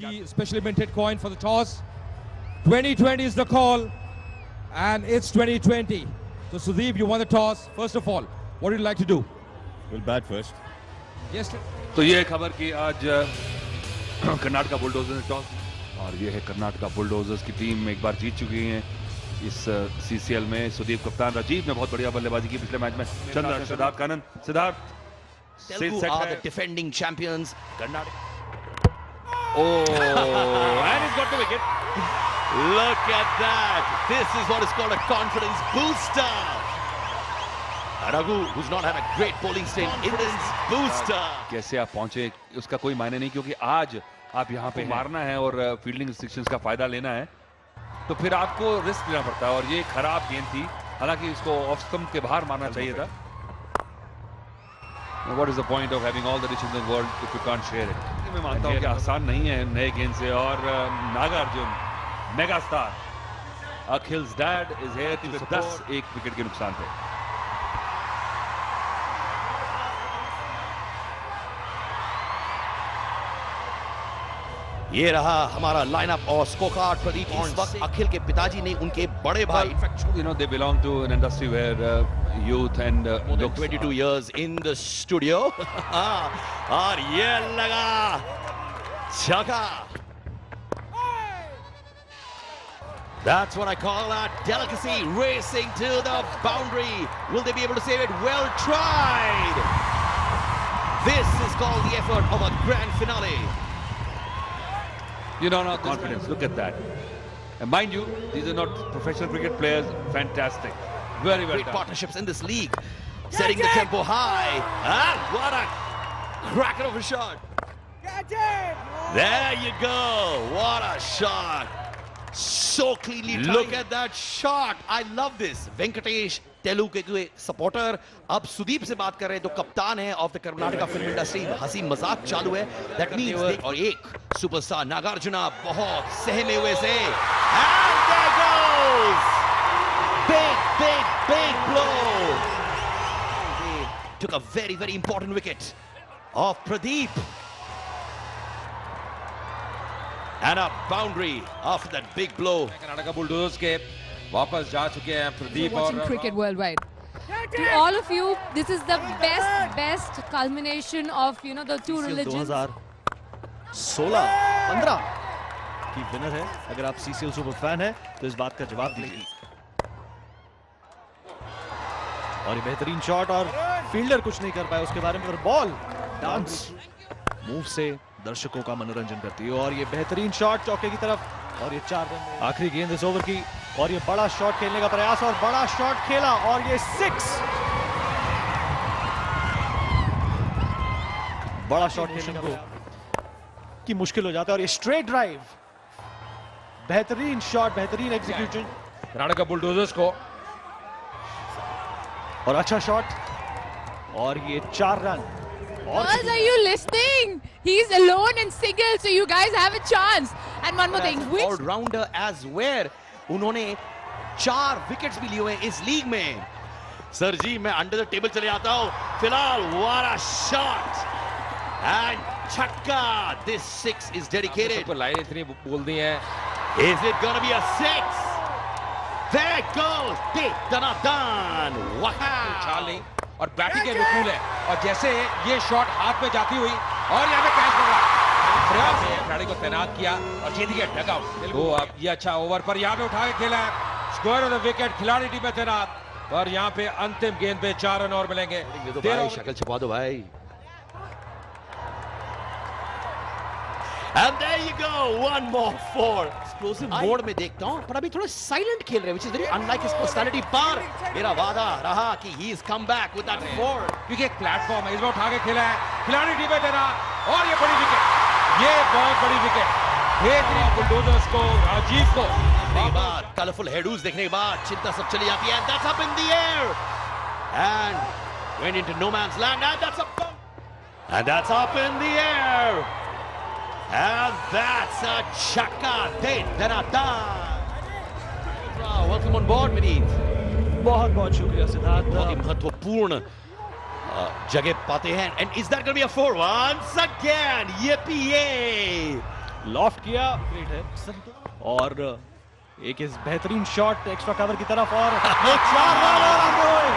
The specially minted coin for the toss. 2020 is the call, and it's 2020. So Sudeep, you won the toss. First of all, what would you like to do? We'll bat first. Yes. तो ये खबर कि आज Karnataka bulldozers ने toss, और ये है Karnataka bulldozers की टीम एक बार जीत चुकी है इस सीसीएल में। सुदीप कप्तान, राजीव ने बहुत बढ़िया बल्लेबाजी की पिछले मैच में। चंद्र सिद्धार्थ कानन, Siddharth Telugu are the defending champions. Karnataka. Oh, and he's got the wicket. Look at that. This is what is called a confidence booster. Raghu, who's not had a great bowling stint, confidence booster. कैसे आप पहुंचे उसका कोई मायने नहीं, क्योंकि आज आप यहाँ पे मारना है और फील्डिंग रिस्ट्रिक्शंस का फायदा लेना है, तो फिर आपको रिस्क लेना पड़ता है। और ये खराब गेंद थी, हालांकि इसको ऑफ स्टंप के बाहर मारना चाहिए था। What is the point of having all the riches in the world if you can't share it? मैं मानता हूँ कि आसान नहीं है नए गेंद से। और Nagarjuna, mega star, Akhil's dad is here to support. 1 wicket के नुकसान पे। ये रहा हमारा लाइनअप और स्कोर कार्ड। प्रदीप, इस वक्त अखिल के पिताजी ने उनके बड़े भाई, you know, they belong to an industry where youth and 22 years in the studio. और ये लगा छक्का। That's what I call a delicacy, racing to the boundary. Will they be able to save it? Well tried. This is called the effort of a grand finale. You know, no confidence. Look at that. And mind you, these are not professional cricket players. Fantastic. Very well Great done. partnerships in this league. Setting the tempo high. Ah, what a cracker of a shot. There you go. What a shot. So cleanly timed. Look at that shot. I love this. Venkatesh, Telugu के supporter, अब सुदीप से बात कर रहे हैं, तो कप्तान है of the Karnataka film industry. हंसी मजाक चालू है। दैट मींस, और एक सुपरस्टार नागार्जुना बहुत सहमे हुए से, and there goes big blow. They took a very important wicket of Pradeep, and a boundary after that big blow. Karnataka bulldozers के वापस जा चुके हैं Pradeep. Watching cricket worldwide. To all of you, this is the best culmination of, you know, the two religions. 2016-15 की winner है। अगर आप CCL super fan है तो इस बात का जवाब दीजिए। और ये बेहतरीन शॉट, और फील्डर कुछ नहीं कर पाया उसके बारे में, बॉल डांस मूव से दर्शकों का मनोरंजन करती है। और ये बेहतरीन शॉट चौके की तरफ, और ये 4 रन। आखिरी गेंद इस ओवर की, और ये बड़ा शॉट खेलने का प्रयास, और बड़ा शॉट खेला, और ये 6। बड़ा शॉट खेलने को की मुश्किल हो जाता है। और ये स्ट्रेट ड्राइव, बेहतरीन शॉट, बेहतरीन एग्जीक्यूशन कर्नाटका बुलडोजर्स को, और अच्छा शॉट, और ये 4 run. Girls, are you listening? He's alone and single, so you guys have a chance. And one more thing, which all-rounder as well. उन्होंने 4 विकेट्स भी लिए हुए इस लीग में। सर जी, मैं अंडर द टेबल चले जाता हूं। फिलहाल what a shot and छक्का। This 6 is dedicated. सबको लाइन इतनी बोल दी है। Is it gonna be a 6? There goes the danadan. Wow. और बैटिंग के अनुकूल है, और जैसे ये शॉट हाथ में जाती हुई, और यहाँ पे कैच पकड़ा, प्रयास है खिलाड़ी को तैनात किया और जीत गया डगआउट। तो अब ये अच्छा ओवर पर यहाँ पे उठा के खेला है, स्क्वायर ऑफ द विकेट, खिलाड़ी टीम में तैनात, और यहाँ पे अंतिम गेंद पे 4 रन और मिलेंगे। शक्ल छुपा दो भाई। And there you go, 1 more 4. Explosive mode में देखता हूं, पर अभी थोड़ा साइलेंट खेल रहे हैं, which is very unlike his personality। पर मेरा वादा रहा कि he is come back with that 4, क्योंकि एक प्लेटफॉर्म है, इसमें उठा के खेला है, खिलाड़ी टीम में तैनात, और ये बड़ी विकेट, ये बहुत बड़ी विकेट। बेहतरीन बुलडोजर्स को, राजीव को बाद कलरफुल हेडूज देखने के बाद चिंता सब चली जाती है। That's up in the air and went into no man's land, and that's up in the air. And that's a chakka de danadan. Welcome on board, Vineet. बहुत शुक्रिया सिद्धार्थ। बहुत ही महत्वपूर्ण जगह पाते हैं। And is that going to be a 4 once again? Yippee! Loft किया, great है। और एक इस बेहतरीन शॉट एक्स्ट्रा कवर की तरफ और 4 रन और आगे हुए।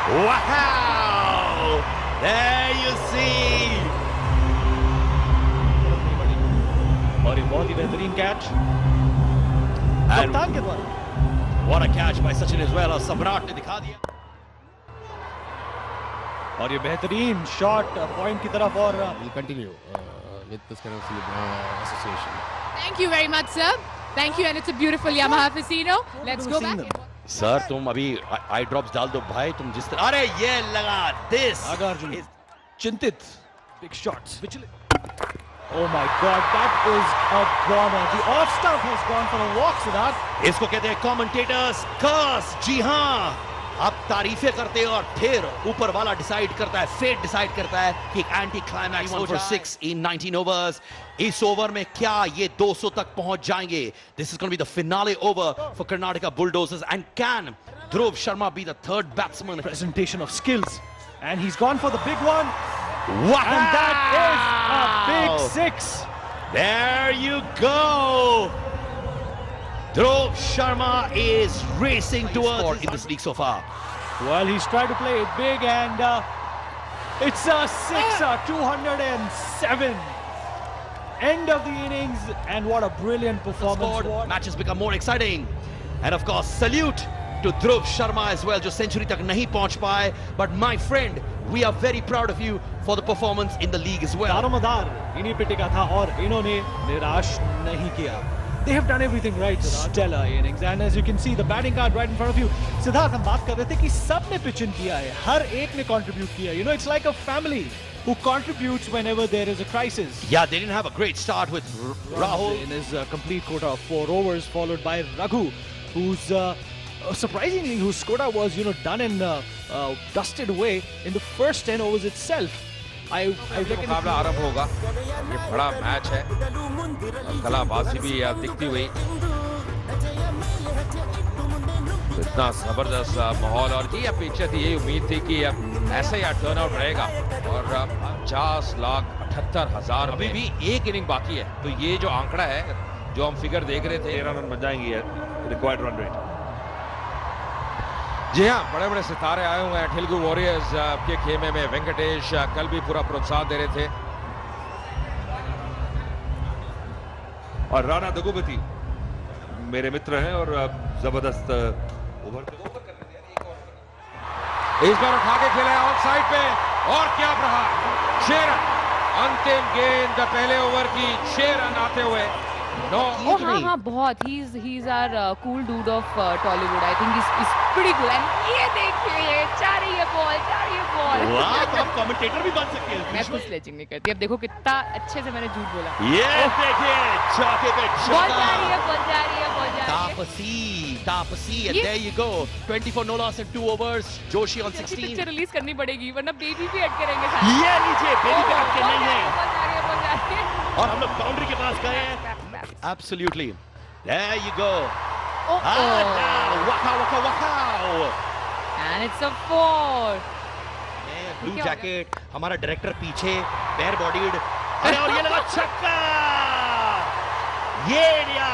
Wow! There you see. और ये बहुत ही बेहतरीन कैच कप्तान के द्वारा। What a catch by Sachin as well. और सम्राट ने दिखा दिया। और ये बेहतरीन शॉट पॉइंट की तरफ और We'll continue with this kind of association. Thank you very much, sir. Thank you, and it's a beautiful Yamaha Facino. Let's go back. Sir तुम अभी आई ड्रॉप्स डाल दो भाई, तुम जिस तरह, अरे ये लगा दिस नागार्जुन चिंतित, बिग शॉट्स विचलित। Oh my God, that is a bomber. The off stump has gone for a walk, Siddharth. इसको कहते हैं commentators curse। जी हाँ, आप तारीफें करते हो और फिर ऊपर वाला डिसाइड करता है, फेट डिसाइड करता है कि एक एंटी क्लाइमैक्स हो जाए। 6 in 19 overs। इस ओवर में क्या ये 200 तक पहुंच जाएंगे? This is going to be the finale over for Karnataka Bulldozers, and can Dhruv Sharma be the third batsman? Presentation of skills, and he's gone for the big one. Wow! And that is a big 6. There you go. Dhruv Sharma is racing towards in this league so far. Well, he's tried to play it big, and it's a 6, 207. End of the innings, and what a brilliant performance. Scored, matches become more exciting, and of course salute to Dhruv Sharma as well, जो century तक नहीं पहुंच पाए, but my friend, we are very proud of you for the performance in the league as well. दारोमदार इन्हीं पिटी का था और इन्होंने निराश नहीं किया. They have done everything right. Stellar innings, and as you can see, the batting card right in front of you. Siddharth, हम बात कर रहे थे कि सबने पिच इन किया है, हर एक ने contribute किया. You know, it's like a family who contributes whenever there is a crisis. Yeah, they didn't have a great start with Rahul in his complete quota of 4 overs, followed by Raghu, who's surprisingly, whose quota was done in dusted away in the first 10 overs itself. I reckon मुकाबला आरंभ होगा। ये बड़ा match है और कलाबाजी भी दिखती हुई। इतना जबरदस्त माहौल, और ये अपेक्षा थी, यही उम्मीद थी कि ऐसा ही टर्नआउट रहेगा। और 50,78,000 अभी भी एक इनिंग बाकी है, तो ये जो आंकड़ा है, जो हम फिगर देख रहे थे, 13 रन बन जाएंगी रिक्वायर्ड रन रेट। जी हाँ, बड़े बड़े सितारे आए हुए हैं तेलुगु वॉरियर्स के खेमे में। वेंकटेश कल भी पूरा प्रोत्साहन दे रहे थे। और राणा दगुपति मेरे मित्र हैं और जबरदस्त ओवर इस बार उठा के खेला है ऑफ साइड पे, और क्या रहा 6 रन। अंतिम गेंद पहले ओवर की, 6 रन आते हुए। हाँ, बहुत। He's our cool dude of Tollywood. I think he's pretty good. And ये देखिए, जा रही है बॉल। वाह, तो आप कमेंटेटर भी बन सकते हैं। मैं कुछ स्लेजिंग नहीं करती। अब देखो कितना अच्छे से मैंने झूठ बोला। ये देखिए, चौके पे बॉल जा रही है। Taapsee, and there you go. 24 no loss in 2 overs. Joshi on 16. Picture release करनी पड़ेगी, वरना बेबी भी अटके रहेंगे साथ। ये लीजिए, बेबी पे अटके नहीं है। बॉल जा रही है। और हम लोग बाउंड्री के पास गए हैं। Absolutely. There you go. Wow. And it's a 4. Blue jacket, हमारा डायरेक्टर पीछे, बेयर बॉडीड। अरे और ये लगा छक्का। ये लिया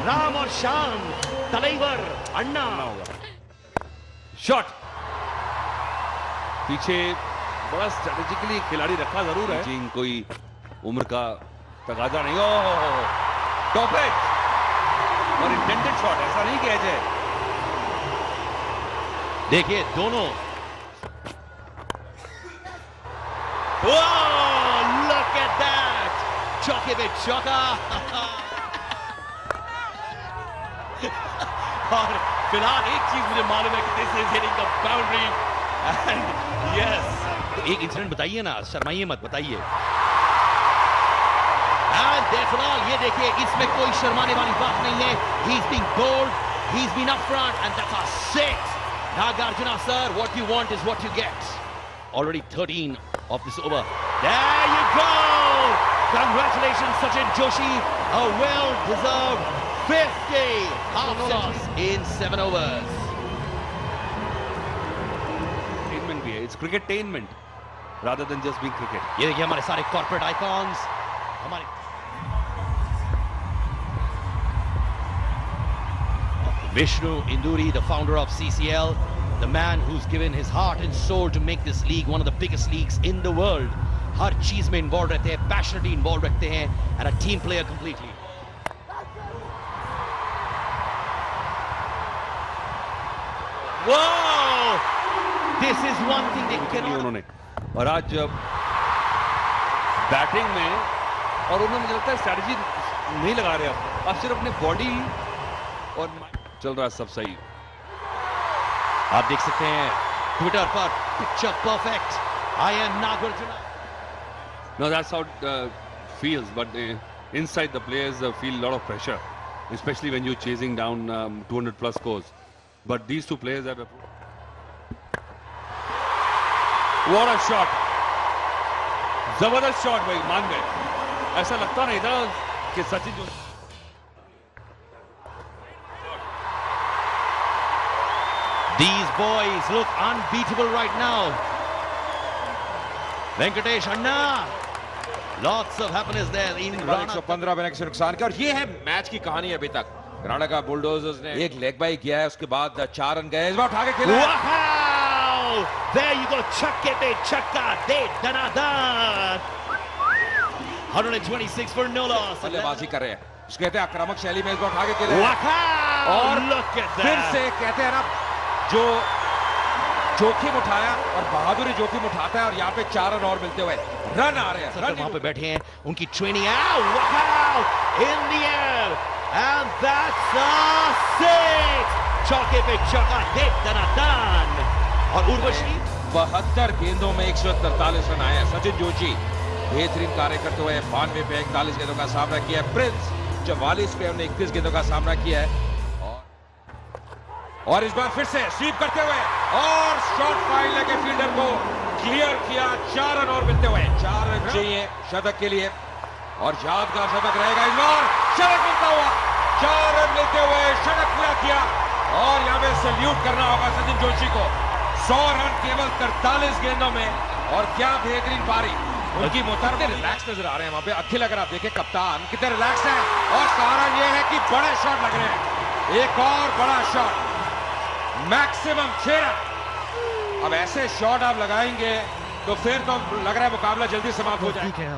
राम और श्याम, तलैवर, अन्ना। शॉट पीछे बड़ा स्ट्रेटेजिकली खिलाड़ी रखा जरूर है, जिन कोई उम्र का तगाजा नहीं हो। टॉप एज और इंटेंडेड शॉट, ऐसा नहीं किया जाए। देखिए दोनों, look at that, चौके पे चौका। और फिलहाल एक चीज मुझे मालूम है कि this is hitting the boundary, and yes, एक इंसिडेंट बताइए ना, शर्माइए मत, बताइए। फिलहाल ये देखिए, इसमें कोई शर्माने वाली बात नहीं है। He's been bold, he's been up front, and that's a 6. Nagarjuna sir, what you want is what you get. Already 13 of this over. There you go! Congratulations Sachin Joshi, a well-deserved 50 half-toss in 7 overs. Entertainment भी है, it's cricketainment rather than just being cricket. ये देखिए हमारे सारे corporate icons, हमारे Vishnu Induri, the founder of CCL, the man who's given his heart and soul to make this league one of the biggest leagues in the world. हर चीज में involved रहते हैं, passionately involved रखते हैं, and a team player completely. Whoa! This is one thing they cannot. उन्होंने और आज batting में और उन्होंने मुझे लगता है स्ट्रैटेजी नहीं लगा रहे अब सिर्फ अपने बॉडी और चल रहा है सब सही. आप देख सकते हैं ट्विटर पर picture perfect. I am Nagarjuna. No, that's how it feels, but inside the players feel a lot of pressure, especially when you're chasing down 200 plus scores. But these two players have. What a shot! जबरदस्त shot भाई, मान गए. ऐसा लगता नहीं था कि सचिन जो These boys look unbeatable right now. Venkatesh Anna, lots of happiness there in Rana. 115 run से नुकसान किया और ये है मैच की कहानी अभी तक. कर्नाटका बुलडोजर्स ने एक लेग बाई किया है, उसके बाद 4 रन गए. इस बार उठा के खेला. Wow! There you go, chakka pe chakka de danadan. 126 for no loss. बल्लेबाजी कर रहे हैं, उसके कहते हैं आक्रामक शैली में इस बार उठा के खेला. Wow! और look at that. फिर से कहते हैं ना, जो जोखिम उठाया और बहादुरी जोखिम उठाता है और यहाँ पे 4 रन और मिलते हुए रन आ रहे हैं. रन वहां पे बैठे हैं, उनकी training. Wow! In the air, and that's a 6. चौके पे चौका दे दनादन. और उर्वशी 72 गेंदों में 143 रन आए हैं. सचिन जोशी बेहतरीन कार्य करते हुए 92 पे 41 गेंदों का सामना किया है. प्रिंस 44 पे उन्हें 21 गेंदों का सामना किया है. और इस बार फिर से स्वीप करते हुए और शॉट फाइल लेके फील्डर को क्लियर किया. 4 रन और मिलते हुए 4 रन चाहिए शतक के लिए और यादगार शतक रहेगा. इस बार शतक मिलता हुआ 4 रन मिलते हुए शतक पूरा किया और यहाँ पे सैल्यूट करना होगा सचिन जोशी को. 100 रन केवल 43 गेंदों में और क्या बेहतरीन पारी. उनकी मोहतरमा रिलैक्स नजर आ रहे हैं वहां पे. अखिल अगर आप देखें कप्तान कितने रिलैक्स हैं और कारण ये है कि बड़े शॉट लग रहे हैं. एक और बड़ा शॉट, मैक्सिमम 6 रन. अब ऐसे शॉट आप लगाएंगे तो फिर तो लग रहा है मुकाबला जल्दी समाप्त हो जाएगा.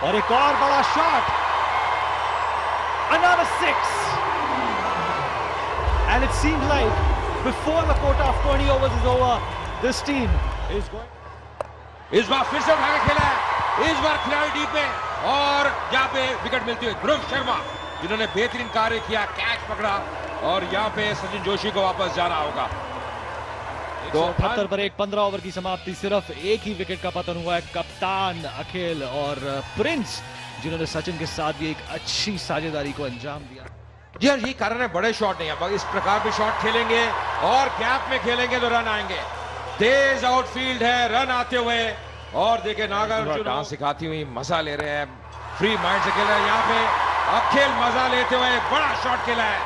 और एक और बड़ा shot. Another 6. And it seemed like before the quota of 20 overs is over, this team is going. इस बार फिर से उठा के खेला है. इस बार खिलाड़ी डीप में और यहाँ पे विकेट मिलती हुई ध्रुव शर्मा जिन्होंने बेहतरीन कार्य किया, कैच पकड़ा और यहाँ पे सचिन जोशी को वापस जाना होगा. 178 पर 15 ओवर की समाप्ति. सिर्फ एक ही विकेट का पतन हुआ है. कप्तान अखिल और प्रिंस जिन्होंने सचिन के साथ भी एक अच्छी साझेदारी को अंजाम दिया. जी हाँ, यही कारण है बड़े शॉट नहीं है. इस प्रकार भी शॉट खेलेंगे और गैप में खेलेंगे तो रन आएंगे. तेज आउटफील्ड है, रन आते हुए. और देखिए नागार्जुन डांस सिखाती हुई मजा ले रहे हैं, फ्री माइंड से खेल रहे हैं. यहाँ पे अखिल मजा लेते हुए बड़ा शॉट खेला है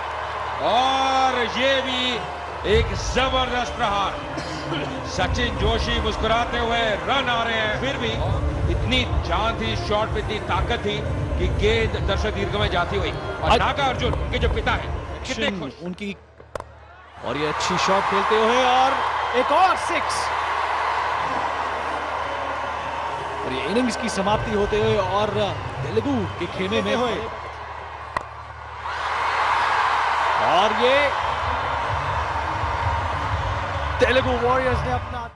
और ये भी एक जबरदस्त प्रहार. सचिन जोशी मुस्कुराते हुए रन आ रहे हैं. फिर भी इतनी जान थी शॉट में, इतनी ताकत थी कि गेंद दर्शक दीर्घ में जाती हुई. और नागार्जुन उनके जो पिता है कितने खुश उनकी. और ये अच्छी शॉट खेलते हुए और एक और 6. और ये इनिंग्स की समाप्ति होते हुए और तेलुगु के खेमे में हुए और ये तेलुगु वॉरियर्स ने अपना